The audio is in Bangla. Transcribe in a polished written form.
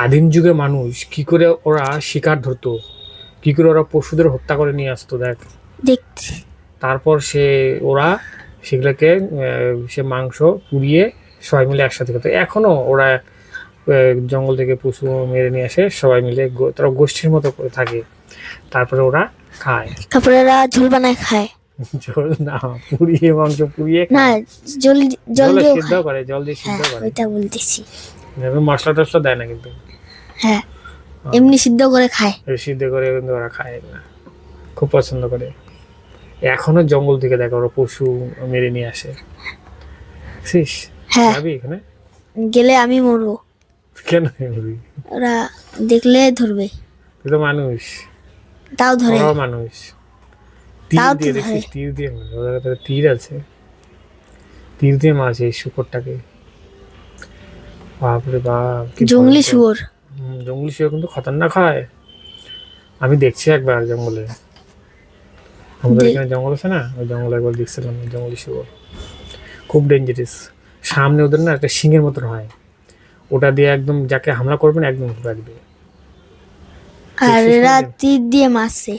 আদিম যুগে মানুষ কি করে ওরা শিকার ধরতো, কি করে ওরা পশুদের হত্যা করে নিয়ে আসতো দেখ। দেখছি। তারপর ওরা সেগুলোকে সে মাংস পুড়িয়ে সবাই মিলে একসাথে খেতো। এখনো ওরা জঙ্গল থেকে পশু মেরে নিয়ে আসে, সবাই মিলে তারা গোষ্ঠীর মতো করে থাকে, তারপরে ওরা খায়। তারপরে ওরা ঝোল বানায় খায়। ঝোল না, পুড়িয়ে মাংস পুড়িয়ে না, খায়। জল জল জলে দিয়েও সিদ্ধ খায়। করে, জল দিয়ে সিদ্ধ হ্যাঁ, করে, ওইটা বলতেছি। মশলা টসলা দেয় না কিন্তু। হ্যাঁ, এমনি সিদ্ধ করে খায়। সিদ্ধ করে কিন্তু ওরা খায় না, খুব পছন্দ করে। এখনো জঙ্গল থেকে দেখো ওরা পশু মেরে নিয়ে আসে। হ্যাঁ, যাবি এখানে? গেলে আমি মরবো। কেন মরবি? ওরা দেখলে ধরবে। তুই তো মানুষ, তাও ধরে। ওরাও মানুষ। তীর তাও তো দিয়ে ধরে। দেখছিস, তীর দিয়ে মারে। ওদের কাছে তীর আছে, তীর দিয়ে মারছে এই শুকরটাকে। বাপরে বাপ, কি জঙ্গলি ভয়ঙ্কর। শুয়োর। জঙ্গলি শুয়োর কিন্তু খতরনাক হয়। আমি দেখছি একবার জঙ্গলে, আমাদের এখানে জঙ্গল আছে না, ওই জঙ্গলে একবার দেখছিলাম জঙ্গলি শুয়োর, খুব ডেঞ্জারাস। সামনে ওদের না একটা শিঙের মতন হয়, ওটা দিয়ে একদম যাকে হামলা করবেন একদম রাখবে। আর এরা তীর দিয়ে মারছে।